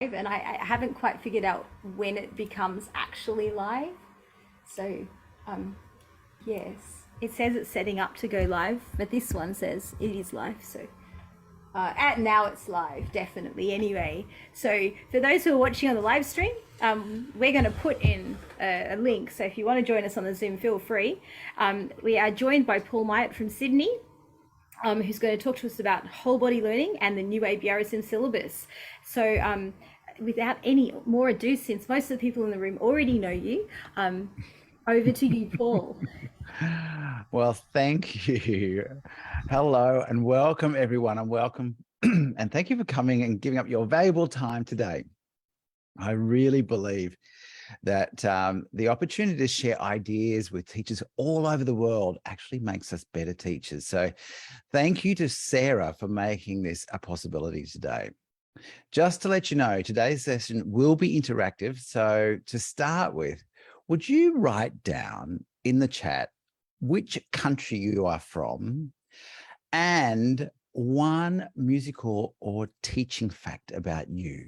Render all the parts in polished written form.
and I haven't quite figured out when it becomes actually live. So, yes, it says it's setting up to go live, but this one says it is live. So, now it's live, definitely. Anyway, so for those who are watching on the live stream, we're going to put in a link. So if you want to join us on the Zoom, feel free. We are joined by Paul Myatt from Sydney, who's going to talk to us about whole body learning and the new ABRSM syllabus. So without any more ado, since most of the people in the room already know you, over to you, Paul. Well, thank you. Hello and welcome everyone, and welcome and thank you for coming and giving up your valuable time today. I really believe that the opportunity to share ideas with teachers all over the world actually makes us better teachers. So thank you to Sarah for making this a possibility today. Just to let you know, today's session will be interactive. So to start with, would you write down in the chat which country you are from and one musical or teaching fact about you?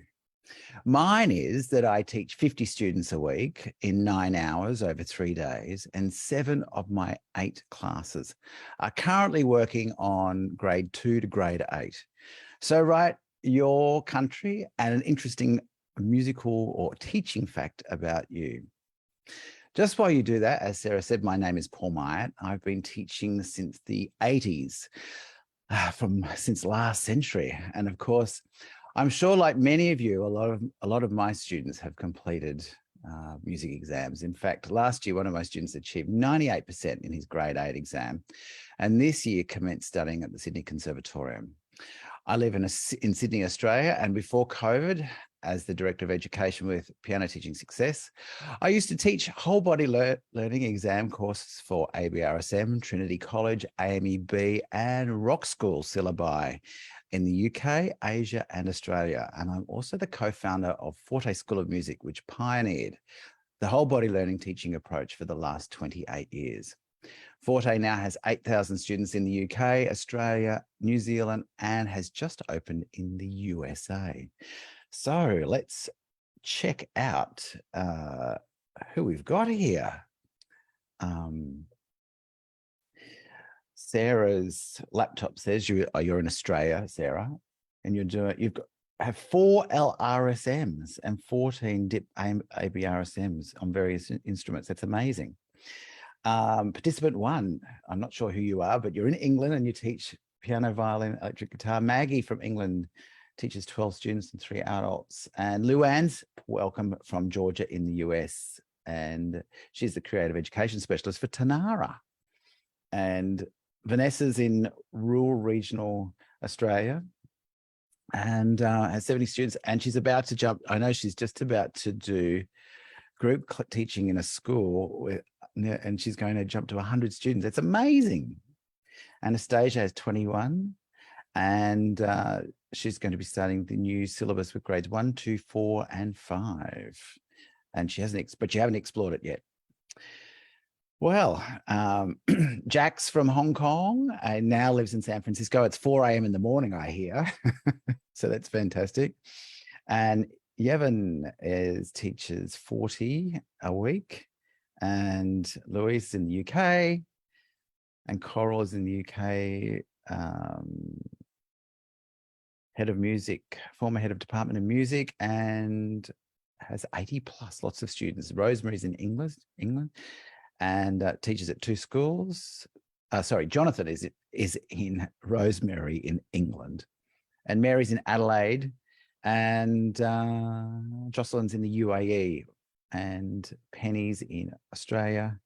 Mine is that I teach 50 students a week in 9 hours over 3 days, and 7 of my 8 classes are currently working on grade 2 to grade 8. So write your country and an interesting musical or teaching fact about you. Just while you do that, as Sarah said, my name is Paul Myatt. I've been teaching since the 80s, since last century. And of course, I'm sure like many of you, a lot of my students have completed music exams. In fact, last year, one of my students achieved 98% in his grade 8 exam. And this year commenced studying at the Sydney Conservatorium. I live in Sydney, Australia, and before COVID, as the Director of Education with Piano Teaching Success, I used to teach whole body learning exam courses for ABRSM, Trinity College, AMEB, and Rock School syllabi in the UK, Asia, and Australia. And I'm also the co-founder of Forte School of Music, which pioneered the whole body learning teaching approach for the last 28 years. Forte now has 8,000 students in the UK, Australia, New Zealand, and has just opened in the USA. So let's check out who we've got here. Sarah's laptop says you're in Australia, Sarah, and have 4 LRSMs and 14 DIP ABRSMs on various instruments. That's amazing. Participant 1, I'm not sure who you are, but you're in England and you teach piano, violin, electric guitar. Maggie from England teaches 12 students and 3 adults. And Luann's welcome from Georgia in the US. And she's the creative education specialist for Tanara. And Vanessa's in rural regional Australia and has 70 students. And she's about to jump. I know she's just about to do group teaching in a school and she's going to jump to 100 students. It's amazing. Anastasia has 21 and she's going to be starting the new syllabus with grades 1, 2, 4, and 5. And she hasn't, but you haven't explored it yet. Well, Jax from Hong Kong and now lives in San Francisco. It's 4 a.m. in the morning, I hear. So that's fantastic. And Yevon teaches 40 a week, and Louise in the UK, and Coral is in the UK, head of music, former head of department of music, and has 80 plus, lots of students. Rosemary's in England, and teaches at 2 schools. Jonathan is in Rosemary in England, and Mary's in Adelaide, and Jocelyn's in the UAE, and Penny's in Australia,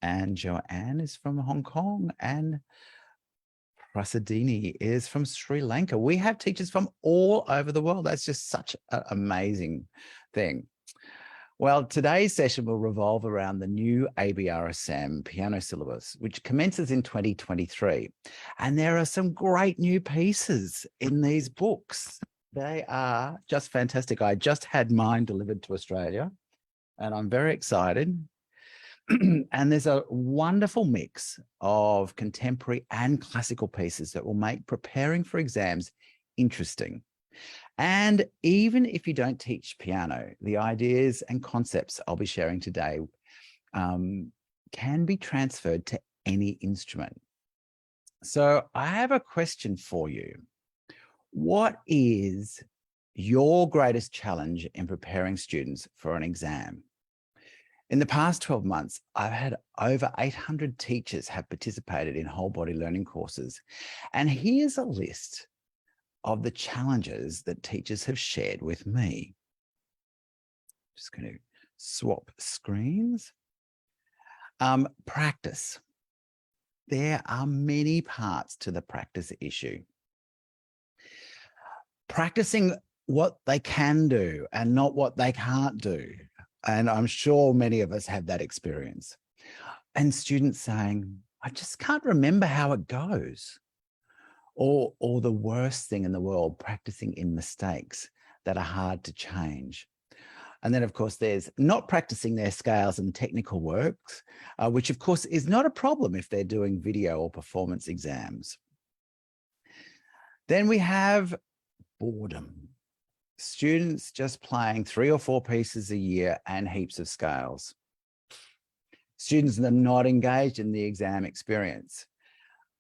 and Joanne is from Hong Kong, and Prasadini is from Sri Lanka. We have teachers from all over the world. That's just such an amazing thing. Well, today's session will revolve around the new ABRSM piano syllabus, which commences in 2023. And there are some great new pieces in these books. They are just fantastic. I just had mine delivered to Australia, and I'm very excited. And there's a wonderful mix of contemporary and classical pieces that will make preparing for exams interesting. And even if you don't teach piano, the ideas and concepts I'll be sharing today can be transferred to any instrument. So I have a question for you. What is your greatest challenge in preparing students for an exam? In the past 12 months, I've had over 800 teachers have participated in whole body learning courses. And here's a list of the challenges that teachers have shared with me. Just going to swap screens. Practice. There are many parts to the practice issue. Practicing what they can do and not what they can't do. And I'm sure many of us have that experience. And students saying, I just can't remember how it goes. Or the worst thing in the world, practicing in mistakes that are hard to change. And then, of course, there's not practicing their scales and technical works, which, of course, is not a problem if they're doing video or performance exams. Then we have boredom. Students just playing 3 or 4 pieces a year and heaps of scales. Students that are not engaged in the exam experience.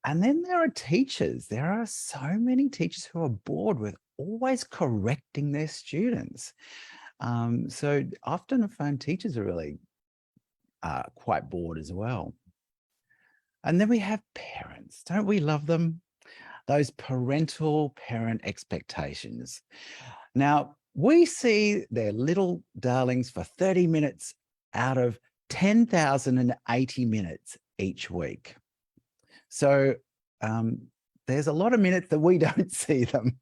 And then there are teachers. There are so many teachers who are bored with always correcting their students. So often I find teachers are really quite bored as well. And then we have parents. Don't we love them? Those parental parent expectations. Now, we see their little darlings for 30 minutes out of 10,080 minutes each week. So there's a lot of minutes that we don't see them.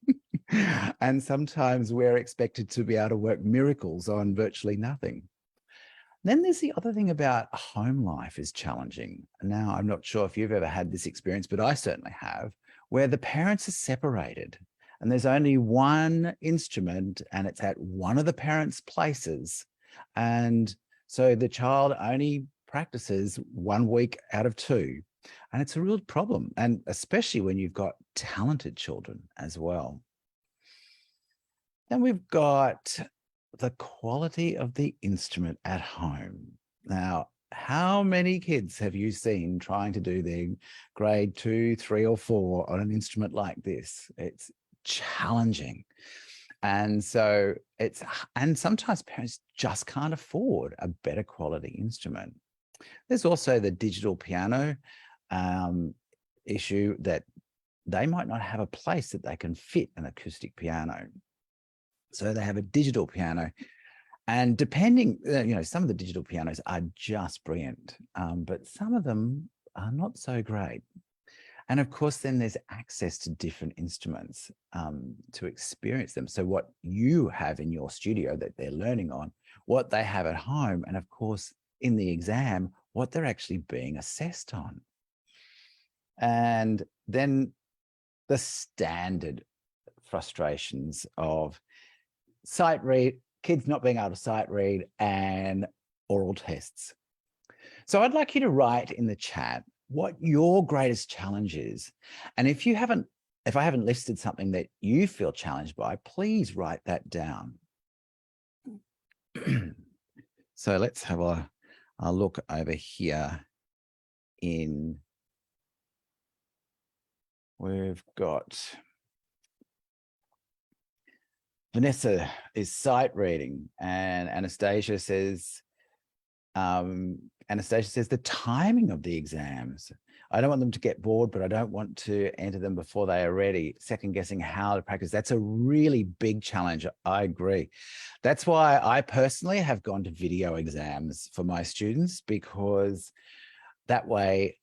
And sometimes we're expected to be able to work miracles on virtually nothing. Then there's the other thing about home life is challenging. Now, I'm not sure if you've ever had this experience, but I certainly have, where the parents are separated and there's only one instrument and it's at one of the parents' places. And so the child only practices 1 week out of 2. And it's a real problem, and especially when you've got talented children as well. Then we've got the quality of the instrument at home. Now, how many kids have you seen trying to do their grade 2, 3, or 4 on an instrument like this? It's challenging. And so and sometimes parents just can't afford a better quality instrument. There's also the digital piano issue that they might not have a place that they can fit an acoustic piano. So they have a digital piano, and depending, some of the digital pianos are just brilliant, but some of them are not so great. And of course, then there's access to different instruments to experience them. So what you have in your studio that they're learning on, what they have at home, and of course, in the exam, what they're actually being assessed on. And then the standard frustrations of sight read, kids not being able to sight read, and oral tests. So I'd like you to write in the chat what your greatest challenge is. And if I haven't listed something that you feel challenged by, please write that down. So let's have a look over here we've got Vanessa is sight reading, and Anastasia says the timing of the exams. I don't want them to get bored, but I don't want to enter them before they are ready. Second guessing how to practice. That's a really big challenge. I agree. That's why I personally have gone to video exams for my students, because that way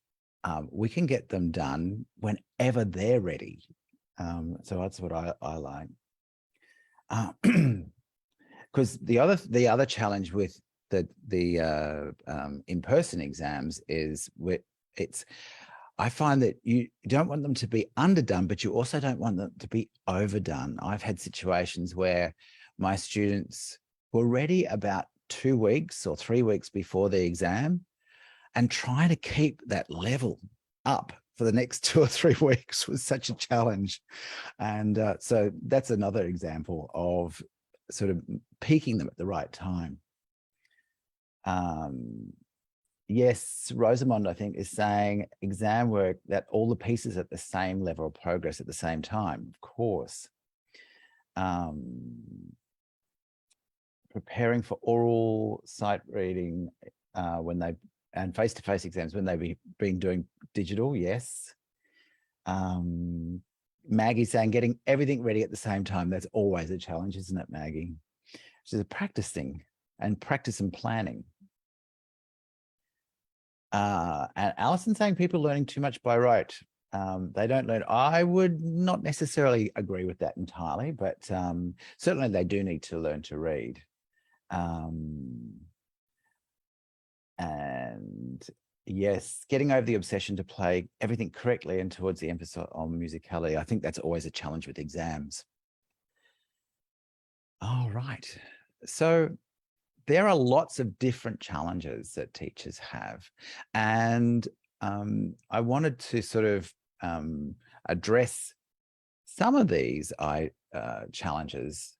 we can get them done whenever they're ready. So that's what I like. Because the other challenge with the in-person exams is I find that you don't want them to be underdone, but you also don't want them to be overdone. I've had situations where my students were ready about 2 weeks or 3 weeks before the exam, and trying to keep that level up for the next 2 or 3 weeks was such a challenge. And so that's another example of sort of peaking them at the right time. Yes, Rosamond, I think, is saying exam work that all the pieces at the same level of progress at the same time, of course. Preparing for oral sight reading and face-to-face exams when they've been doing digital, yes. Maggie's saying getting everything ready at the same time. That's always a challenge, isn't it, Maggie? She's a practice thing and practice and planning. And Alison saying people learning too much by rote. They don't learn. I would not necessarily agree with that entirely, but certainly they do need to learn to read. And yes, getting over the obsession to play everything correctly and towards the emphasis on musicality. I think that's always a challenge with exams. All right. So there are lots of different challenges that teachers have. And I wanted to sort of address some of these challenges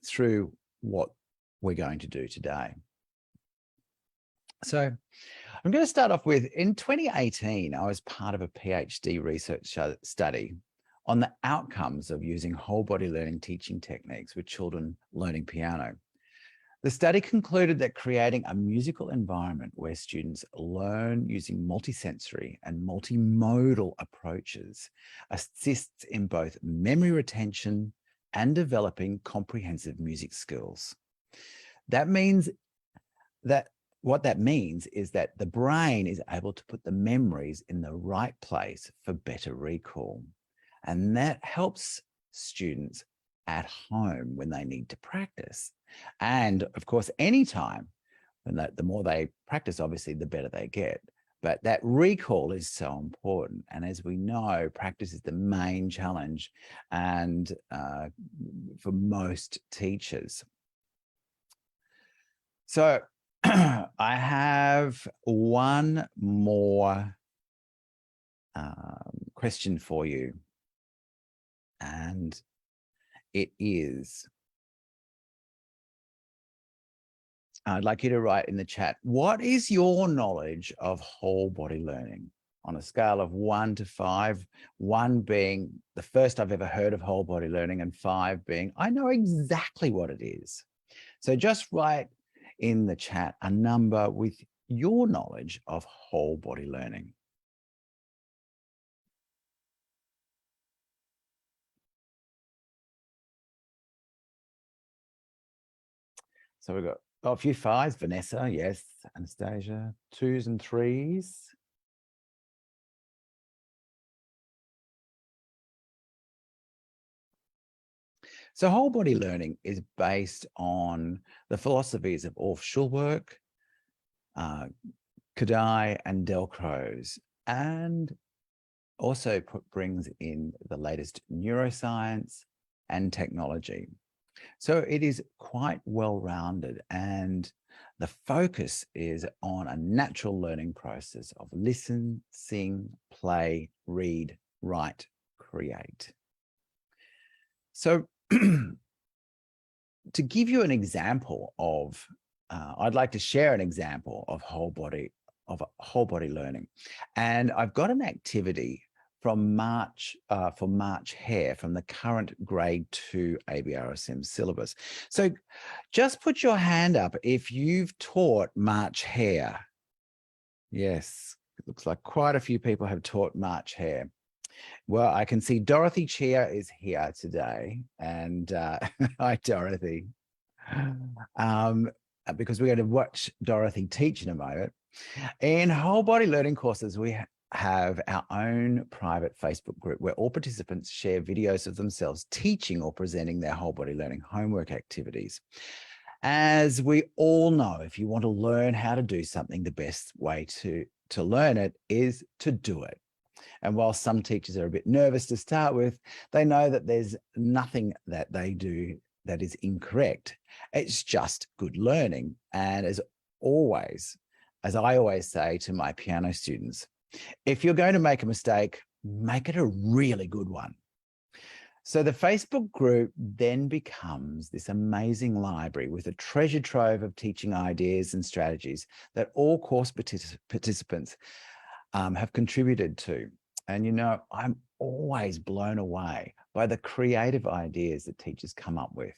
through what we're going to do today. So I'm going to start off with, in 2018, I was part of a PhD research study on the outcomes of using whole body learning teaching techniques with children learning piano. The study concluded that creating a musical environment where students learn using multisensory and multimodal approaches assists in both memory retention and developing comprehensive music skills. That means that what that means is that the brain is able to put the memories in the right place for better recall. And that helps students at home when they need to practice. And of course, anytime, when the more they practice, obviously, the better they get. But that recall is so important. And as we know, practice is the main challenge and for most teachers. So I have one more question for you. And it is, I'd like you to write in the chat, what is your knowledge of whole body learning on a scale of 1 to 5, 1 being the first I've ever heard of whole body learning and 5 being, I know exactly what it is. So just write in the chat a number with your knowledge of whole body learning. So we've got a few 5s, Vanessa, yes, Anastasia, 2s and 3s. So whole body learning is based on the philosophies of Orff Schulwerk, Kadai and Delcroze, and also brings in the latest neuroscience and technology. So it is quite well-rounded, and the focus is on a natural learning process of listen, sing, play, read, write, create. So to give you an example of, I'd like to share an example of whole body learning. And I've got an activity from March, for March Hare from the current grade 2 ABRSM syllabus. So just put your hand up if you've taught March Hare. Yes, it looks like quite a few people have taught March Hare. Well, I can see Dorothy Chia is here today, and hi, Dorothy. Because we're going to watch Dorothy teach in a moment. In whole body learning courses, we have our own private Facebook group where all participants share videos of themselves teaching or presenting their whole body learning homework activities. As we all know, if you want to learn how to do something, the best way to learn it is to do it. And while some teachers are a bit nervous to start with, they know that there's nothing that they do that is incorrect. It's just good learning. And as I always say to my piano students, If you're going to make a mistake, make it a really good one. So the Facebook group then becomes this amazing library with a treasure trove of teaching ideas and strategies that all course participants have contributed to. And, you know, I'm always blown away by the creative ideas that teachers come up with.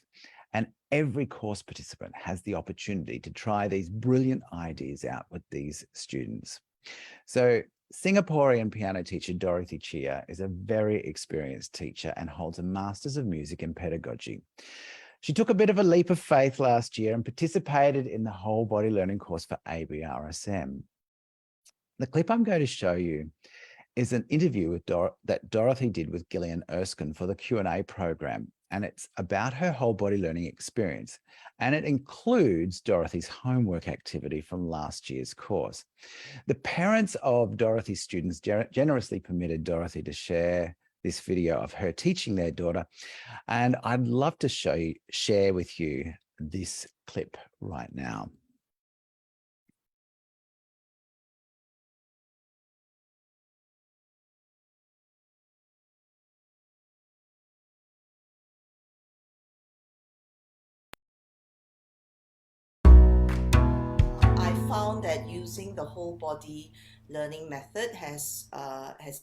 And every course participant has the opportunity to try these brilliant ideas out with these students. So Singaporean piano teacher Dorothy Chia is a very experienced teacher and holds a Masters of Music in Pedagogy. She took a bit of a leap of faith last year and participated in the whole body learning course for ABRSM. The clip I'm going to show you is an interview with that Dorothy did with Gillian Erskine for the Q&A program, and it's about her whole body learning experience, and it includes Dorothy's homework activity from last year's course. The parents of Dorothy's students generously permitted Dorothy to share this video of her teaching their daughter, and I'd love to share with you this clip right now. Found that using the whole body learning method has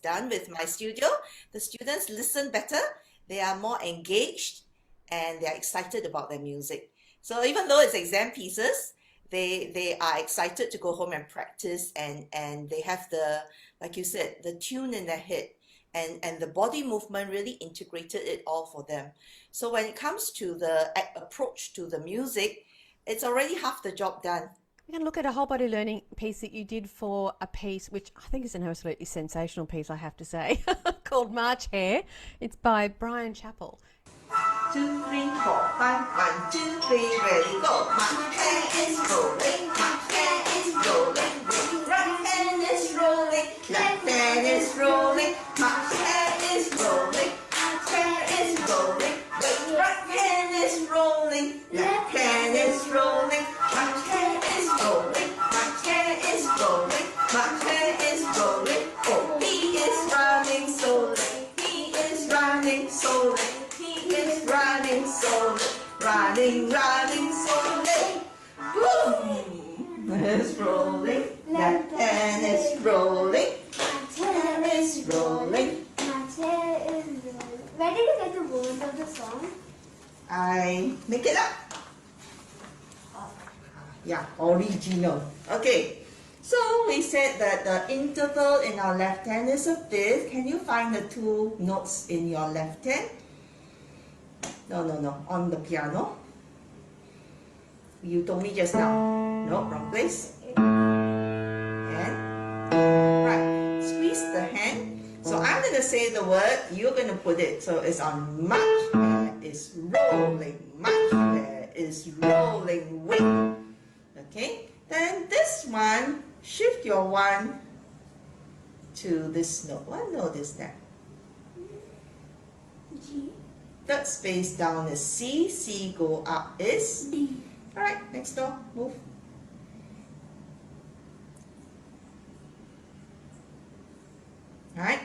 done with my studio. The students listen better, they are more engaged, and they are excited about their music. So even though it's exam pieces, they are excited to go home and practice, and they have the, like you said, the tune in their head, and the body movement really integrated it all for them. So when it comes to the approach to the music, it's already half the job done. We're going to look at a whole body learning piece that you did for a piece, which I think is an absolutely sensational piece, I have to say, called March Hare. It's by Brian Chappell. 2, 3, 4, 5, 1, 2, 3, ready, go. March hare is rolling, march hare is rolling, right hand is rolling, left hand is rolling, march hare is rolling, march hare is rolling, right hand is rolling, left hand is rolling, march hare is rolling, march hare is rolling, march hare is rolling. Oh, he is running slowly, he is running slowly, he is running slowly, running slowly. Boom! It's rolling, left hand is rolling, My chair is rolling. My chair is rolling. Where did you get the words of the song? I make it up. Yeah, original. Okay, so we said that the interval in our left hand is a fifth. Can you find the 2 notes in your left hand? No, on the piano. You told me just now. No, wrong place. And right, squeeze the hand. So I'm going to say the word, you're going to put it. So it's on march, hare is rolling, march, hare is rolling, wait. Okay, then this one, shift your 1 to this note. What note is that? G. Third space down is C, C go up is D. Alright, next door, move. Alright,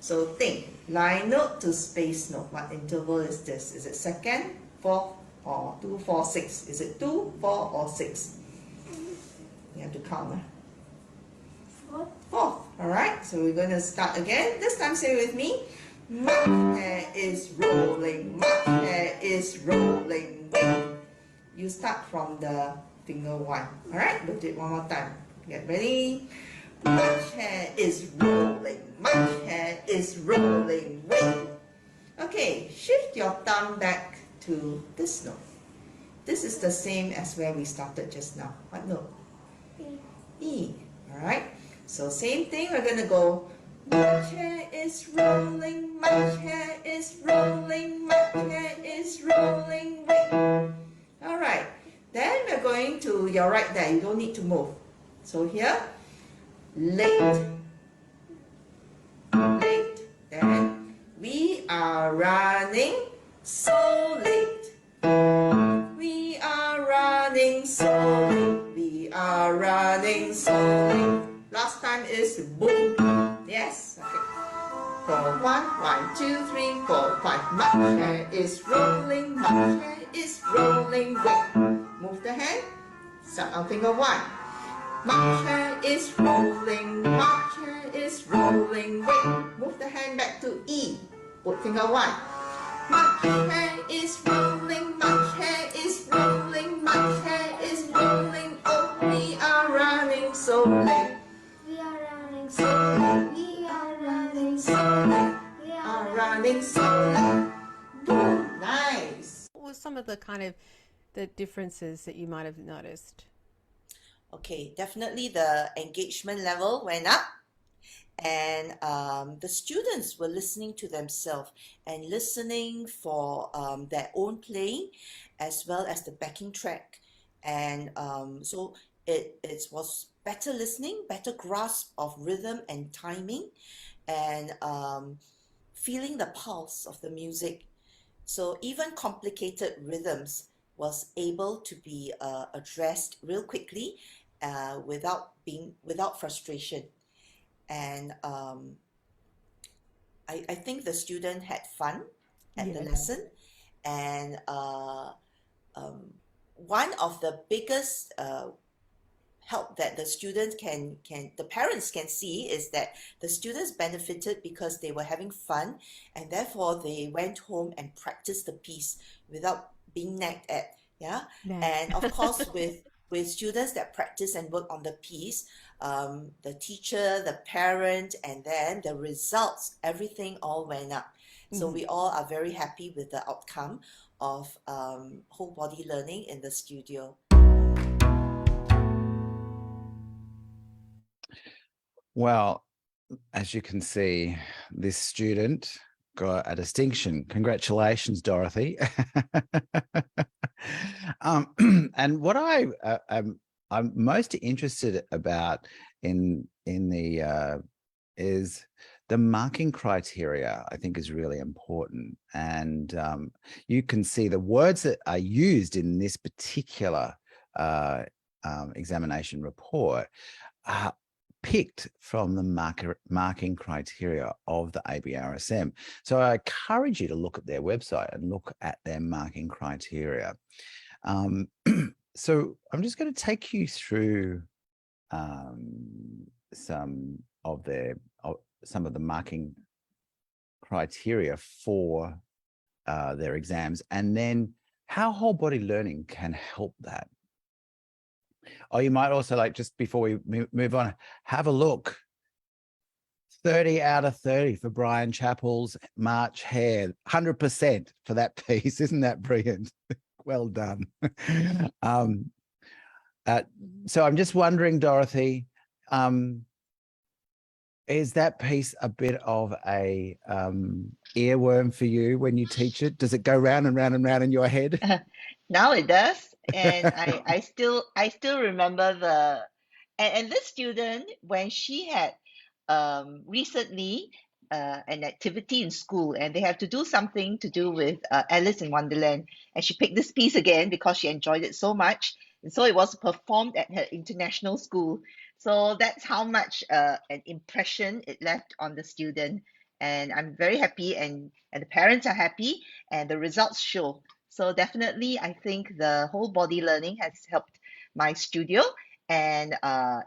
so think, line note to space note. What interval is this? Is it second, fourth, or 2, 4, 6? Is it 2, 4, or 6? You have to count. Fourth. Fourth. Alright, so we're going to start again. This time say with me. March hare is rolling, march hare is rolling. Wait. You start from the finger 1. Alright, we'll do it one more time. Get ready. March hare is rolling, march hare is rolling. Wait. Okay, shift your thumb back to this note. This is the same as where we started just now. What note? E. Alright, so same thing, we're going to go march hare is rolling, march hare is rolling, march hare is rolling, wait. Alright, then we're going to your right there, you don't need to move. So here, late, late, then we are running so late. We are running so late. We are running so late. Last time is boom. 1, 2, 3, 4, 5. March hare is rolling, march hare is rolling. Wait, move the hand. Start on finger 1. March hare is rolling, march hare is rolling. Wait, move the hand back to E. Put finger 1. March hare is rolling, march hare is rolling, march hare is rolling. Oh, we are running so late. We are running so late. We are running so late. We are Running so late. Boom, nice. What were some of the kind of the differences that you might have noticed? Okay, definitely the engagement level went up, and the students were listening to themselves and listening for their own playing as well as the backing track. And so it was better listening, better grasp of rhythm and timing, and feeling the pulse of the music. So even complicated rhythms was able to be addressed real quickly without frustration. And I think the student had fun at the lesson. And one of the biggest help that the students the parents can see is that the students benefited because they were having fun, and therefore they went home and practiced the piece without being nagged at. And of course with students that practice and work on the piece, the teacher, the parent, and then the results, everything all went up. So we all are very happy with the outcome of whole body learning in the studio. Well, as you can see, this student got a distinction. Congratulations, Dorothy. And what I'm most interested about in the is the marking criteria. I think is really important, and you can see the words that are used in this particular examination report are picked from the marking criteria of the ABRSM. So I encourage you to look at their website and look at their marking criteria. So I'm just going to take you through some of the marking criteria for their exams, and then how whole body learning can help that. Oh, you might also, like, just before we move on, have a look. 30 out of 30 for Brian Chappell's March Hare, 100% for that piece. Isn't that brilliant? Well done. So I'm just wondering, Dorothy, is that piece a bit of a earworm for you when you teach it? Does it go round and round and round in your head? Now it does, and I still remember and this student, when she had recently an activity in school, and they have to do something to do with Alice in Wonderland, and she picked this piece again because she enjoyed it so much, and so it was performed at her international school. So that's how much an impression it left on the student, and I'm very happy, and the parents are happy, and the results show. So definitely, I think the whole body learning has helped my studio, and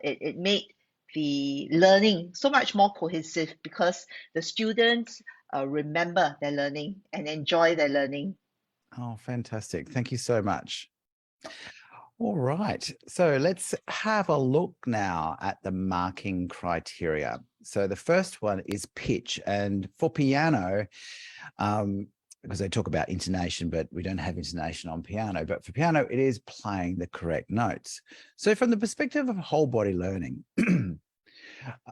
it made the learning so much more cohesive because the students remember their learning and enjoy their learning. Oh, fantastic. Thank you so much. All right, so let's have a look now at the marking criteria. So the first one is pitch, and for piano, because they talk about intonation, but we don't have intonation on piano, but for piano, it is playing the correct notes. So from the perspective of whole body learning,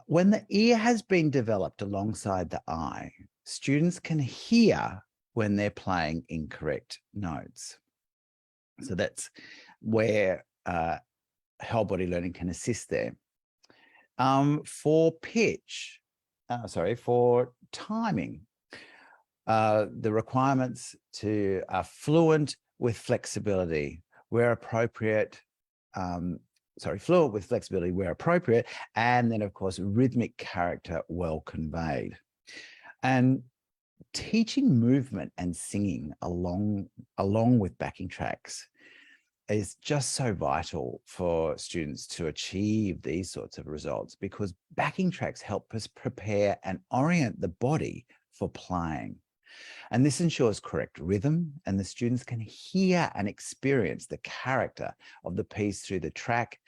when the ear has been developed alongside the eye, students can hear when they're playing incorrect notes. So that's where whole body learning can assist there. For pitch, for timing, the requirements are fluent with flexibility where appropriate, fluent with flexibility where appropriate, and then of course rhythmic character well conveyed. And teaching movement and singing along with backing tracks is just so vital for students to achieve these sorts of results, because backing tracks help us prepare and orient the body for playing. And this ensures correct rhythm, and the students can hear and experience the character of the piece through the track.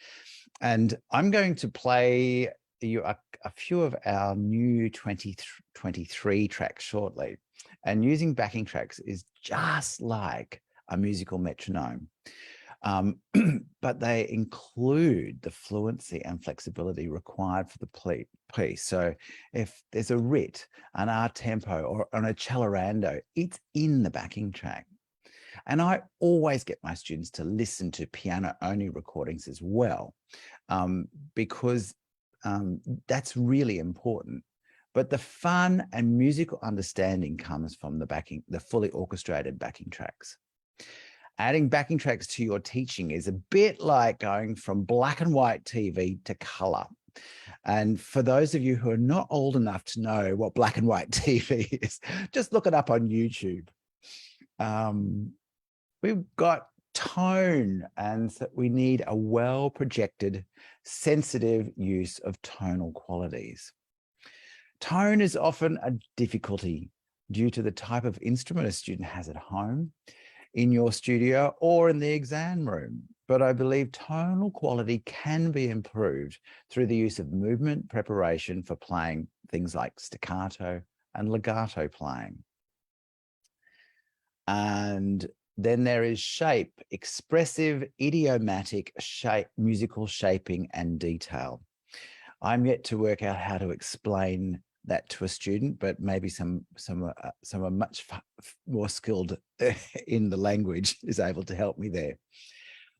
And I'm going to play you a few of our new 2023 tracks shortly. And using backing tracks is just like a musical metronome. But they include the fluency and flexibility required for the piece. So if there's a rit, an art tempo, or an accelerando, it's in the backing track. And I always get my students to listen to piano-only recordings as well, because that's really important. But the fun and musical understanding comes from the fully orchestrated backing tracks. Adding backing tracks to your teaching is a bit like going from black and white TV to color. And for those of you who are not old enough to know what black and white TV is, just look it up on YouTube. We've got tone, and so we need a well-projected, sensitive use of tonal qualities. Tone is often a difficulty due to the type of instrument a student has at home, in your studio, or in the exam room. But I believe tonal quality can be improved through the use of movement preparation for playing things like staccato and legato playing. And then there is shape, expressive, idiomatic shape, musical shaping and detail. I'm yet to work out how to explain that to a student, but maybe some are much more skilled in the language is able to help me there.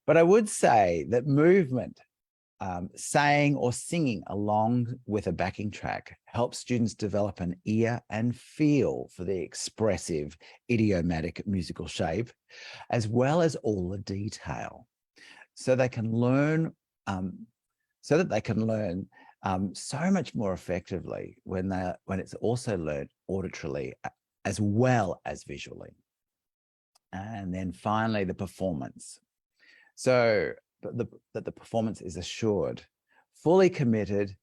But I would say that movement, saying or singing along with a backing track, helps students develop an ear and feel for the expressive, idiomatic musical shape, as well as all the detail, so they can learn so much more effectively when it's also learned auditorily as well as visually. And then finally, the performance. So that the performance is assured, fully committed,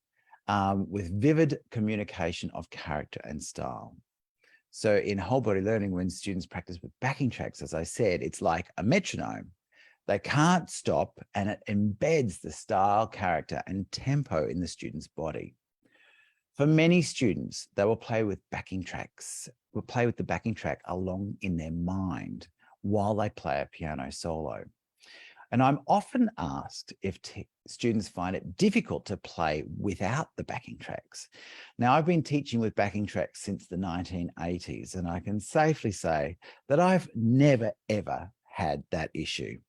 with vivid communication of character and style. So in whole body learning, when students practice with backing tracks, as I said, it's like a metronome. They can't stop, and it embeds the style, character, and tempo in the student's body. For many students, they will play with the backing track along in their mind while they play a piano solo. And I'm often asked if students find it difficult to play without the backing tracks. Now, I've been teaching with backing tracks since the 1980s, and I can safely say that I've never, ever had that issue.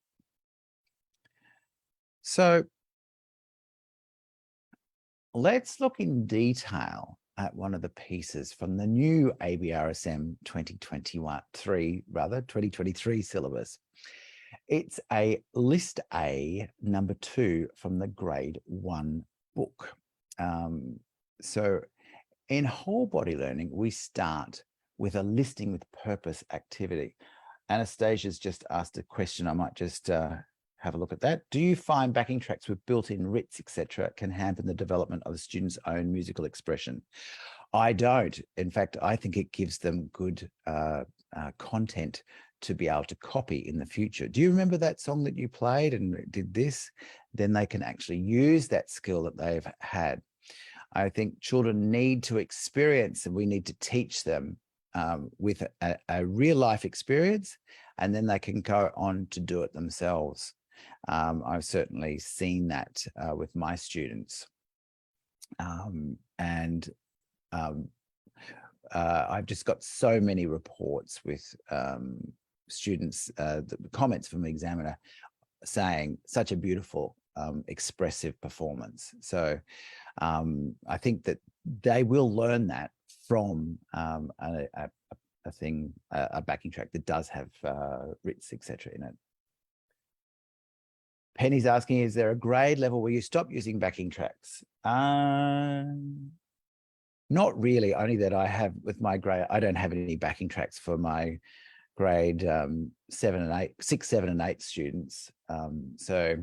So let's look in detail at one of the pieces from the new ABRSM 2023 syllabus. It's a List A number 2 from the grade 1 book. So in whole body learning, we start with a listening with purpose activity. Anastasia's just asked a question. I might just have a look at that. Do you find backing tracks with built-in writs, etc., can hamper the development of the student's own musical expression? I don't. In fact, I think it gives them good content to be able to copy in the future. Do you remember that song that you played and did this? Then they can actually use that skill that they've had. I think children need to experience, and we need to teach them with a real life experience, and then they can go on to do it themselves. I've certainly seen that with my students. I've just got so many reports with students, the comments from the examiner saying such a beautiful, expressive performance. So I think that they will learn that from a backing track that does have writs, etc. in it. Penny's asking, is there a grade level where you stop using backing tracks? Not really, only that I have with my grade, I don't have any backing tracks for my grade 6, 7, and 8 students. So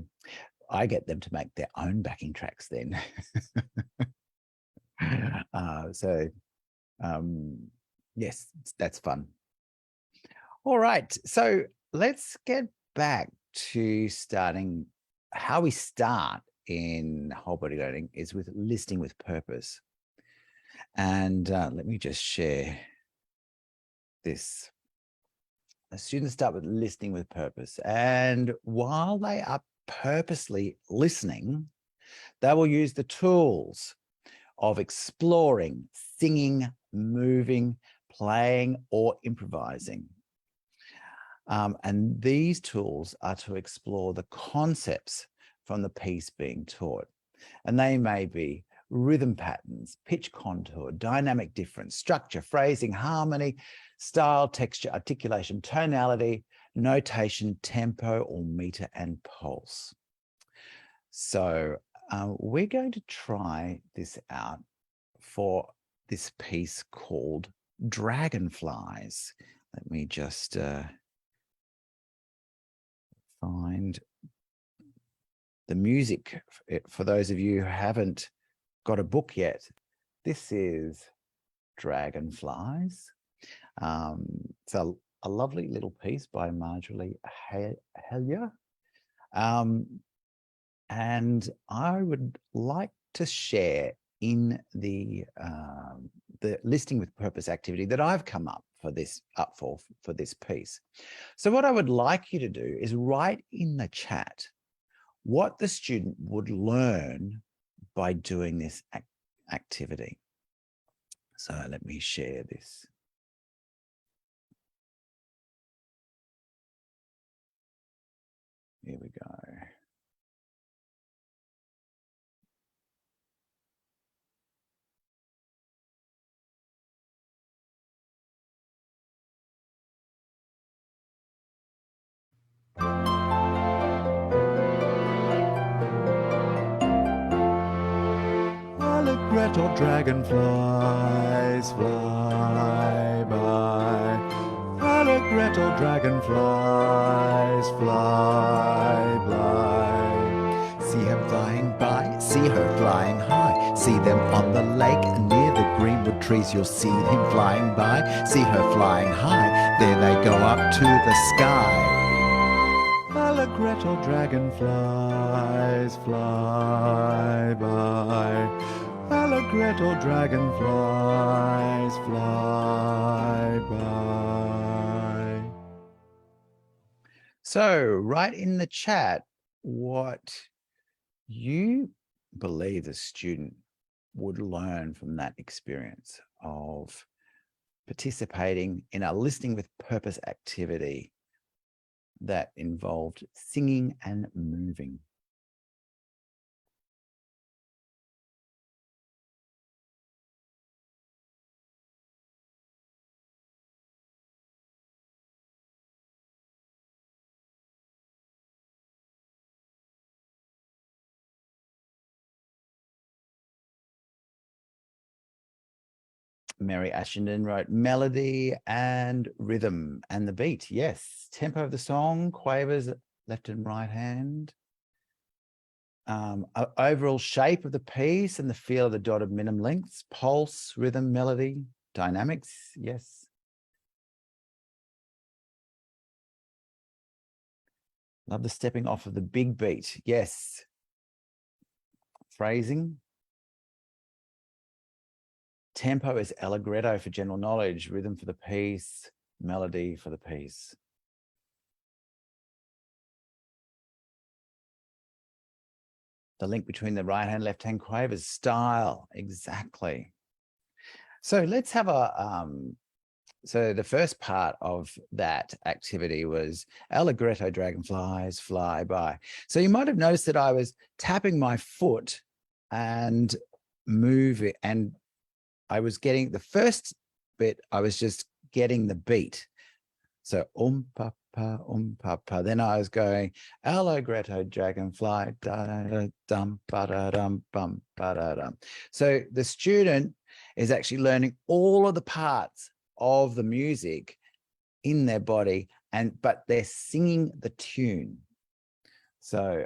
I get them to make their own backing tracks then. Yes, that's fun. All right, so let's get back to starting. How we start in whole body learning is with listening with purpose. And let me just share this. The students start with listening with purpose. And while they are purposely listening, they will use the tools of exploring, singing, moving, playing, or improvising. And these tools are to explore the concepts from the piece being taught. And they may be rhythm patterns, pitch contour, dynamic difference, structure, phrasing, harmony, style, texture, articulation, tonality, notation, tempo, or meter and pulse. So we're going to try this out for this piece called Dragonflies. Let me just find the music for those of you who haven't got a book yet. This is Dragonflies. It's a lovely little piece by Marjorie Hellier. And I would like to share in the listening with purpose activity that I've come up for this piece. So what I would like you to do is write in the chat what the student would learn by doing this activity. So let me share this. Here we go. Gretel dragonflies fly by. Gretel dragonflies fly by. See him flying by, see her flying high. See them on the lake and near the greenwood trees. You'll see him flying by, see her flying high. There they go up to the sky. Gretel dragonflies fly by. Gretel dragonflies fly by. So write in the chat what you believe the student would learn from that experience of participating in a listening with purpose activity that involved singing and moving. Mary Ashenden wrote melody and rhythm and the beat. Yes. Tempo of the song, quavers, left and right hand. Overall shape of the piece and the feel of the dotted minimum lengths, pulse, rhythm, melody, dynamics. Yes. Love the stepping off of the big beat. Yes. Phrasing. Tempo is allegretto for general knowledge, rhythm for the piece, melody for the piece. The link between the right hand, left hand quavers, style, exactly. So let's have so the first part of that activity was allegretto dragonflies fly by. So you might have noticed that I was tapping my foot and moving, and I was getting the first bit, I was just getting the beat. So papa. Then I was going allegretto dragonfly da da dum ba da dum bum ba da dum. So the student is actually learning all of the parts of the music in their body, but they're singing the tune. So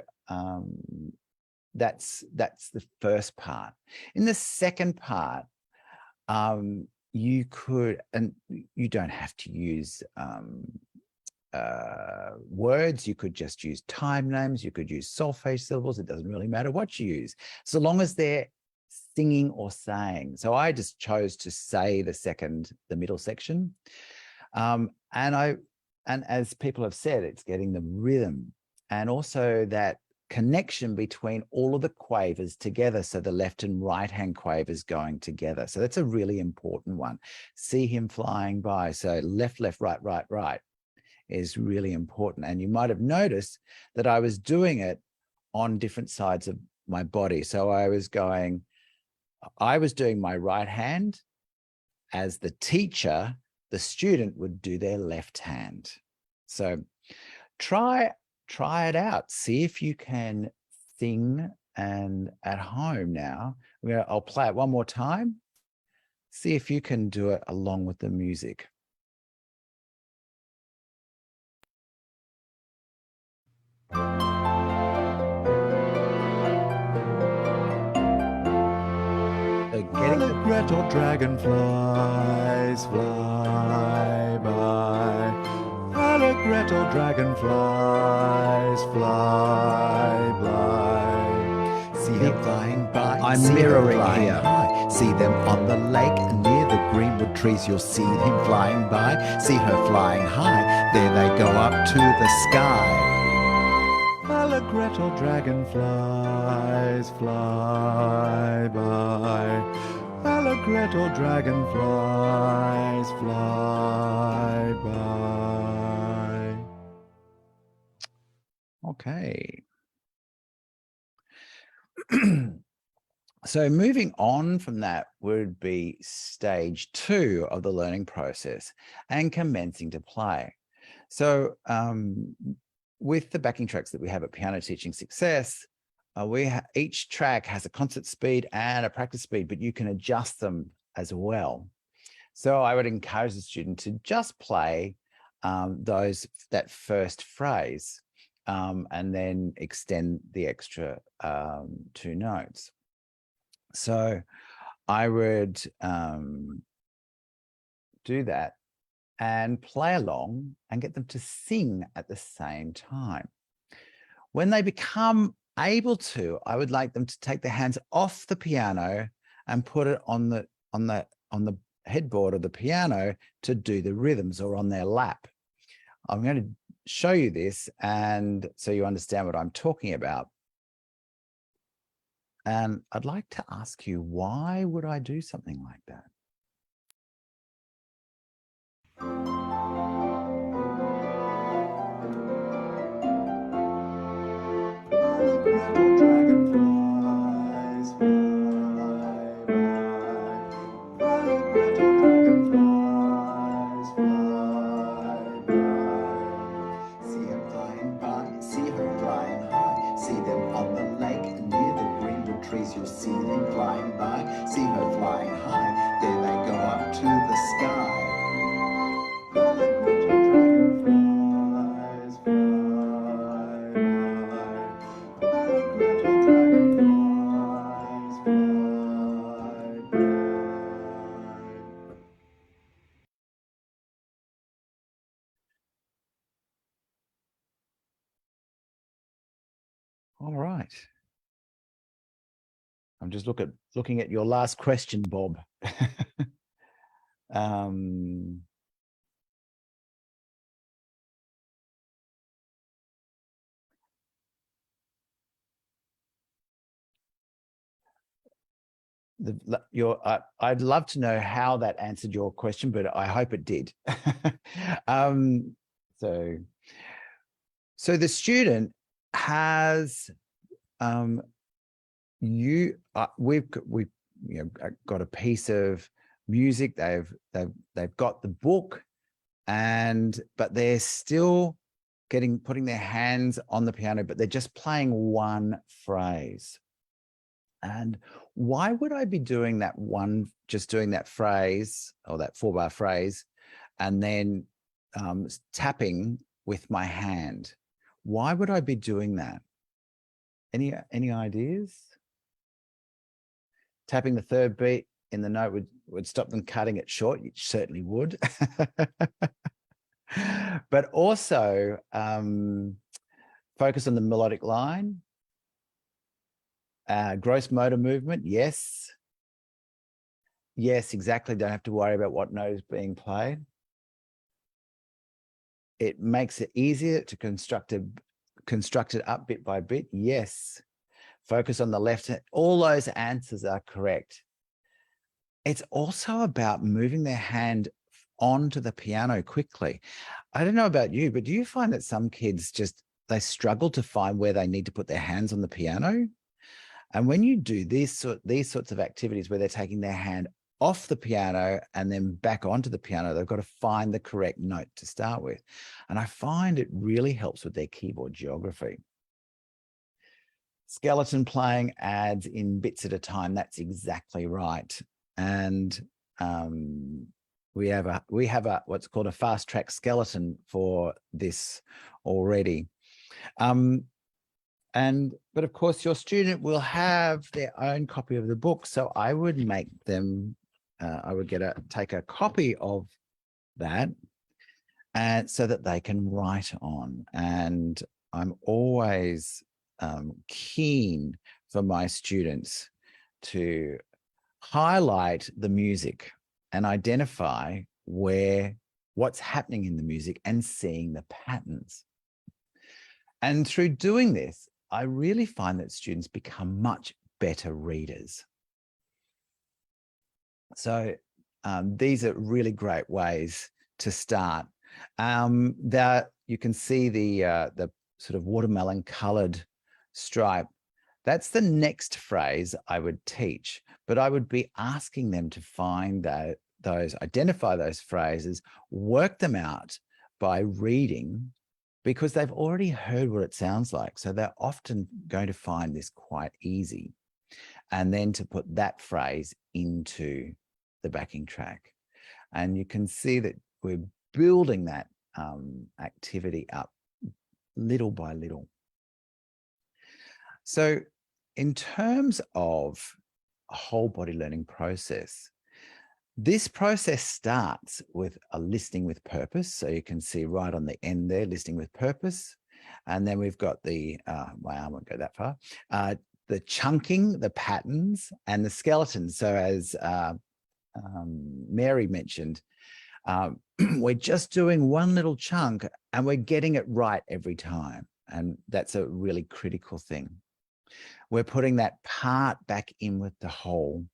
that's the first part. In the second part, you could, and you don't have to use words. You could just use time names. You could use solfege syllables. It doesn't really matter what you use, so long as they're singing or saying. So I just chose to say the middle section. And as people have said, it's getting the rhythm and also that connection between all of the quavers together. So the left and right hand quavers going together. So that's a really important one. See him flying by. So left, left, right, right, right is really important. And you might have noticed that I was doing it on different sides of my body. So I was doing my right hand as the teacher. The student would do their left hand. So try it out. See if you can sing. And at home now, I'll play it one more time. See if you can do it along with the music. Getting the Gretel dragonflies fly by. Hello, Gretel dragonflies fly by. See them flying by. I'm mirroring here. See them on the lake and near the greenwood trees. You'll see him flying by. See her flying high. There they go up to the sky. Hello, Gretel dragonflies fly by. Hello, Gretel dragonflies fly by. Okay. So moving on from that would be stage 2 of the learning process and commencing to play. So with the backing tracks that we have at Piano Teaching Success, each track has a concert speed and a practice speed, but you can adjust them as well. So I would encourage the student to just play that first phrase and then extend the extra 2 notes. So I would do that and play along and get them to sing at the same time. When they become able to, I would like them to take their hands off the piano and put it on the headboard of the piano to do the rhythms, or on their lap. I'm going to show you this, and so you understand what I'm talking about. And I'd like to ask you, why would I do something like that? You'll see them flying by, see her flying high, there they go up to the sky. Dragonflies fly by. All right. I'm just looking at your last question, Bob. I'd love to know how that answered your question, but I hope it did. So the student has we've got a piece of music. They've got the book, but they're still putting their hands on the piano, but they're just playing one phrase. And why would I be doing that one, just doing that phrase or that 4-bar phrase, and then tapping with my hand? Why would I be doing that? Any ideas? Tapping the third beat in the note would stop them cutting it short. It certainly would. But also focus on the melodic line. Gross motor movement, yes. Yes, exactly. Don't have to worry about what note is being played. It makes it easier to construct it up bit by bit. Yes. Focus on the left hand. All those answers are correct. It's also about moving their hand onto the piano quickly. I don't know about you, but do you find that some kids they struggle to find where they need to put their hands on the piano? And when you do these sorts of activities where they're taking their hand off the piano and then back onto the piano, they've got to find the correct note to start with. And I find it really helps with their keyboard geography. Skeleton playing adds in bits at a time. That's exactly right. And we have a what's called a fast track skeleton for this already. But of course, your student will have their own copy of the book. So I would make them, I would take a copy of that, and so that they can write on. And I'm always keen for my students to highlight the music and identify what's happening in the music and seeing the patterns. And through doing this, I really find that students become much better readers. So these are really great ways to start. That you can see the sort of watermelon colored stripe. That's the next phrase I would teach, but I would be asking them to find identify those phrases, work them out by reading, because they've already heard what it sounds like. So they're often going to find this quite easy. And then to put that phrase into the backing track. And you can see that we're building that activity up little by little. So in terms of a whole body learning process, this process starts with a listening with purpose. So you can see right on the end there, listening with purpose. And then we've got my arm won't go that far, the chunking, the patterns, and the skeletons. So as Mary mentioned, we're just doing one little chunk and we're getting it right every time. And that's a really critical thing. We're putting that part back in with the whole.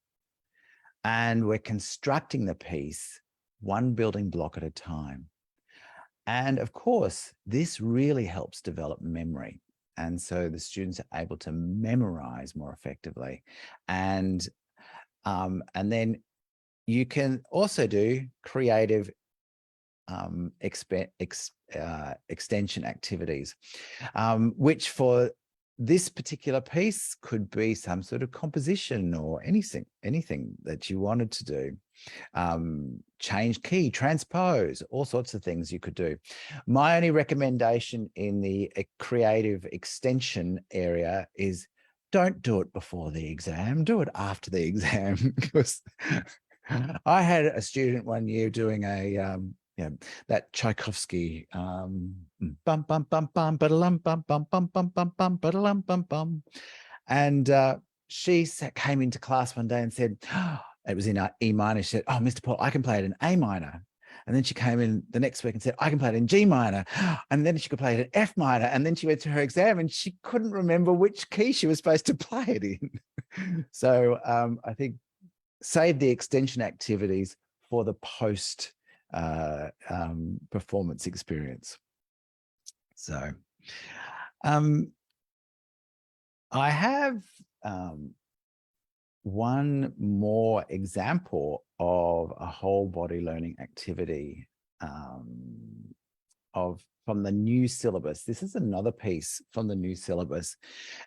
And we're constructing the piece one building block at a time. And of course, this really helps develop memory. And so the students are able to memorize more effectively. And then you can also do creative extension activities, which for this particular piece could be some sort of composition or anything that you wanted to do. Change key, transpose, all sorts of things you could do. My only recommendation in the creative extension area is don't do it before the exam, do it after the exam. Because I had a student one year doing that Tchaikovsky bum bum bum bum ba-da-lum bum bum bum bum bum bum ba-da-lum bum bum, and she came into class one day and said, it was in E minor. She said, "Oh, Mr. Paul, I can play it in A minor." And then she came in the next week and said, "I can play it in G minor." And then she could play it in F minor. And then she went to her exam and she couldn't remember which key she was supposed to play it in. So I think save the extension activities for the post performance experience. So I have one more example of a whole body learning activity from the new syllabus. This is another piece from the new syllabus.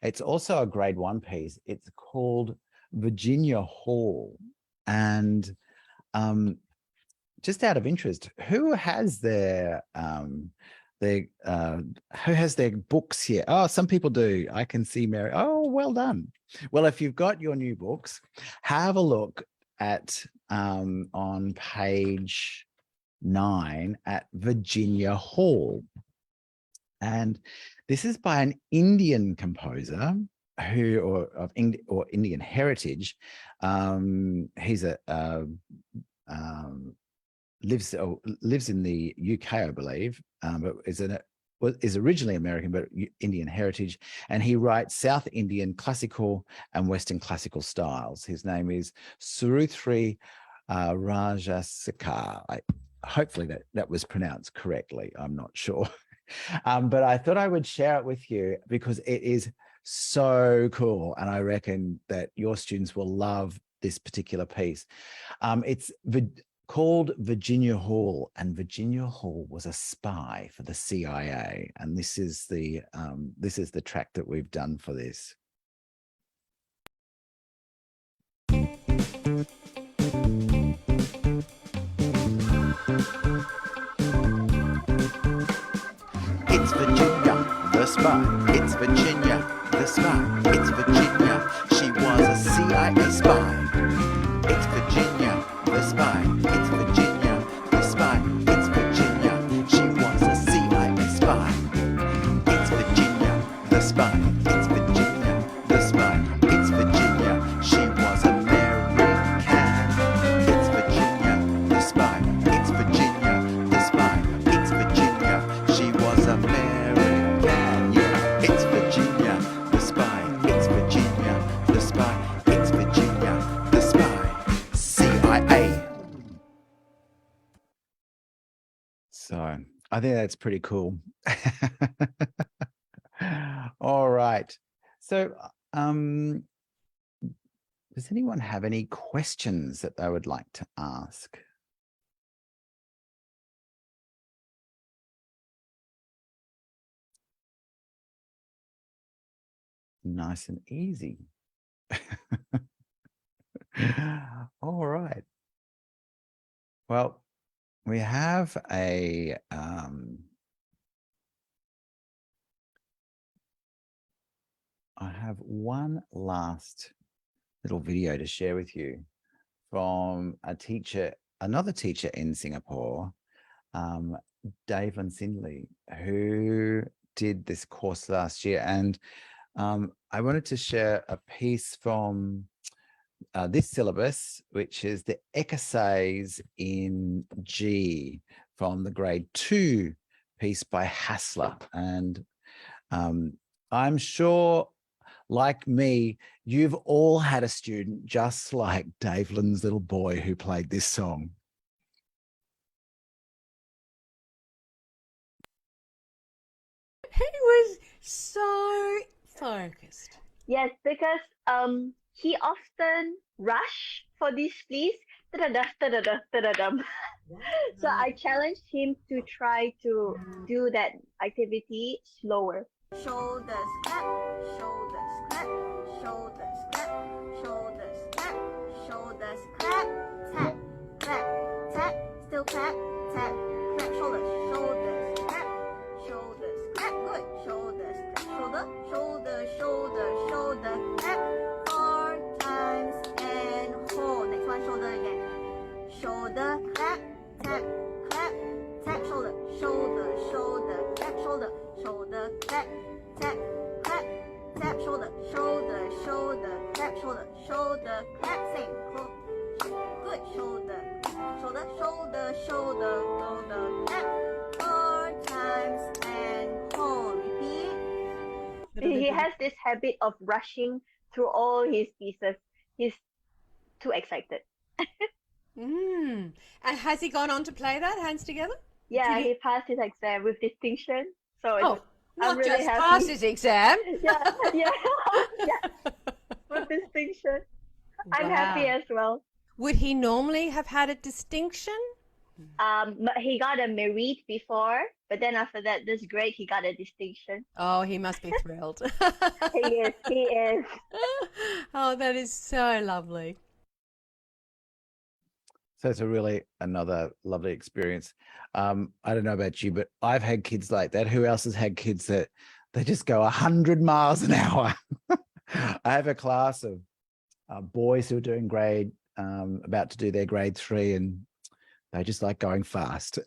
It's also a grade 1 piece. It's called Virginia Hall. And just out of interest, who has their books here? Oh, some people do. I can see Mary. Oh, well done. Well, if you've got your new books, have a look at on page 9 at Virginia Hall. And this is by an Indian composer or Indian heritage. He's lives in the UK, I believe, but is originally American, but Indian heritage. And he writes South Indian classical and Western classical styles. His name is Suruthri Rajasekar. Hopefully that was pronounced correctly. I'm not sure. But I thought I would share it with you because it is so cool. And I reckon that your students will love this particular piece. It's called Virginia Hall, and Virginia Hall was a spy for the CIA. And this is the track that we've done for this. It's Virginia, the spy. It's Virginia, the spy. It's Virginia, she was a CIA spy. It's Virginia, the spy. It's Virginia, the spy. It's Virginia, she was a CIA spy. It's Virginia, the spy. It's Virginia, the spy. It's Virginia, she was American. It's Virginia, the spy. It's Virginia, the spy. It's Virginia, she was American. Yeah, it's Virginia, the spy. It's Virginia, the spy. It's Virginia, the spy. CIA. So I think that's pretty cool. All right. So does anyone have any questions that they would like to ask? Nice and easy. All right. Well, we have I have one last little video to share with you from another teacher in Singapore, Davlin Sindley, who did this course last year. And I wanted to share a piece from this syllabus, which is the Essays in G from the grade 2 piece by Hassler. And I'm sure, like me, you've all had a student just like Davlin's little boy who played this song. He was so focused. Yes, because he often rush for this piece. So I challenged him to try to do that activity slower. Shoulders clap, shoulders clap, shoulders clap, shoulders clap, shoulders clap, tap, clap, tap, still clap, tap, clap, shoulders, shoulders clap, shoulders clap, good, shoulders clap, shoulder, shoulder, shoulder, shoulder clap, 4 times and hold. Next one, shoulder again. Shoulder clap, tap, clap, tap, shoulder, shoulder, shoulder, clap, shoulder, shoulder, clap, tap, clap, tap, shoulder, shoulder, shoulder, clap, shoulder, shoulder, clap, same, good, shoulder, shoulder, shoulder, shoulder, shoulder, clap, 4 times and hold, repeat. He has this habit of rushing through all his pieces. He's too excited. And has he gone on to play that, Hands Together? Yeah, he passed his exam with distinction. So Oh, I'm not really just happy. passed his exam. Yeah, yeah, yeah, with distinction. I'm happy Wow. as well. Would he normally have had a distinction? He got a merit before, but then after that, this grade, he got a distinction. Oh, he must be thrilled. He is. Oh, that is so lovely. So it's a really another lovely experience. I don't know about you, but I've had kids like that. Who else has had kids that they just go 100 miles an hour? I have a class of boys who are doing about to do their grade 3, and they just like going fast.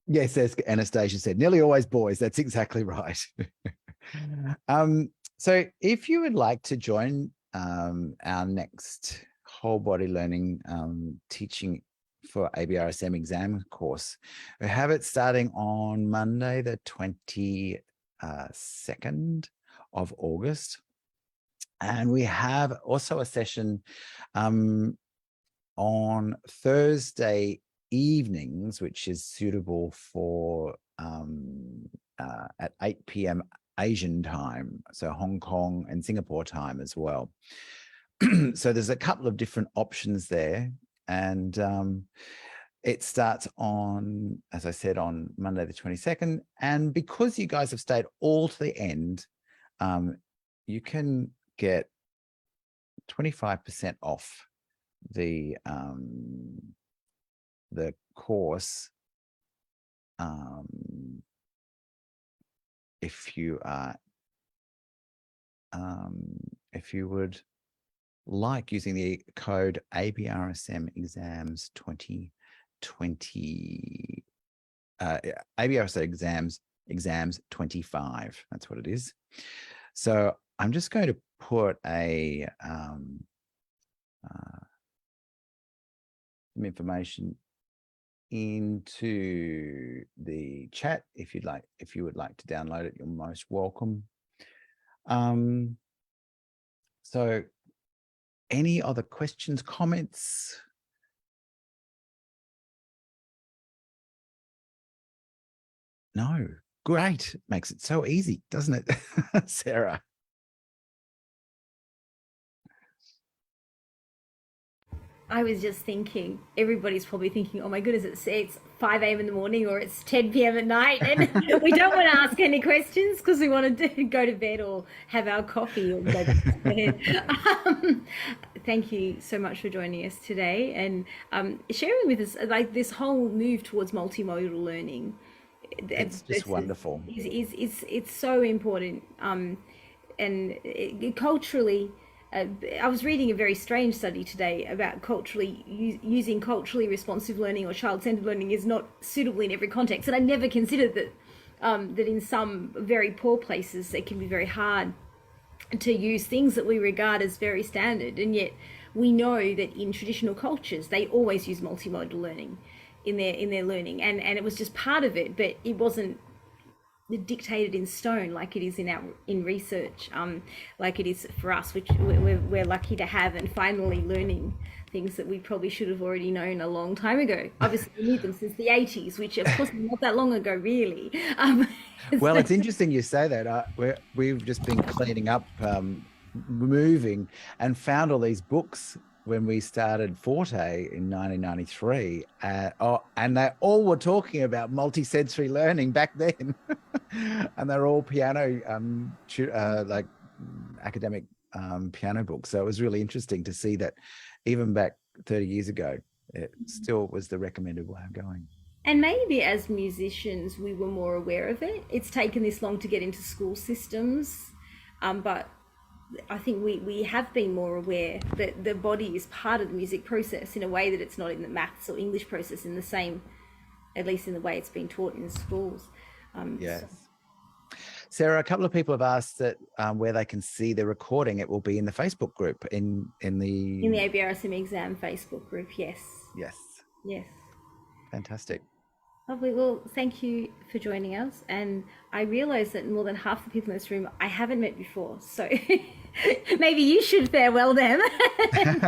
Yes, as Anastasia said, nearly always boys. That's exactly right. So if you would like to join our next whole body learning teaching for ABRSM exam course, we have it starting on Monday, the 22nd of August. And we have also a session on Thursday evenings, which is suitable for at 8 p.m. Asian time, so Hong Kong and Singapore time as well. So there's a couple of different options there, and it starts on, as I said, on Monday the 22nd. And because you guys have stayed all to the end, you can get 25% off the course if you would like, using the code ABRSM exams 2020 ABRSM exams 25. That's what it is. So I'm just going to put some information into the chat. If you would like to download it, you're most welcome. So any other questions, comments? No. Great. Makes it so easy, doesn't it, Sarah? I was just thinking, everybody's probably thinking, oh my goodness, it's 5 a.m. in the morning or it's 10 p.m. at night, and we don't want to ask any questions because we want to go to bed or have our coffee or go back to bed. Thank you so much for joining us today and sharing with us like this whole move towards multimodal learning. It's just wonderful. It's so important, and culturally. I was reading a very strange study today about using culturally responsive learning or child-centered learning is not suitable in every context, and I never considered that that in some very poor places it can be very hard to use things that we regard as very standard, and yet we know that in traditional cultures they always use multimodal learning in their learning, and it was just part of it, but it wasn't dictated in stone like it is in research, like it is for us, which we're lucky to have, and finally learning things that we probably should have already known a long time ago. Obviously we knew them since the 80s, which of course not that long ago really. Well, it's interesting you say that. We've just been cleaning up, moving, and found all these books when we started Forte in 1993, and they all were talking about multisensory learning back then. And they're all piano, like academic piano books. So it was really interesting to see that even back 30 years ago, it still was the recommended way of going. And maybe as musicians, we were more aware of it. It's taken this long to get into school systems, but I think we have been more aware that the body is part of the music process in a way that it's not in the maths or English process in the same, at least in the way it's been taught in schools. Yes. So. Sarah, a couple of people have asked that where they can see the recording. It will be in the Facebook group, in the ABRSM exam Facebook group. Yes. Yes. Yes. Fantastic. Lovely. Well, thank you for joining us. And I realise that more than half the people in this room I haven't met before. So maybe you should farewell them. and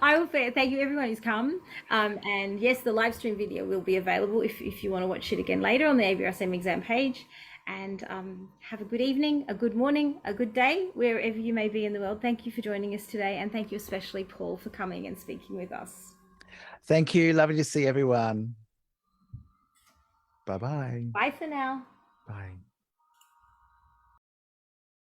I will thank you everyone who's come. And yes, the live stream video will be available if you want to watch it again later on the ABRSM exam page. and have a good evening, a good morning, a good day, wherever you may be in the world. Thank you for joining us today, and thank you especially, Paul, for coming and speaking with us. Thank you. Lovely to see everyone. Bye-bye. Bye for now. Bye.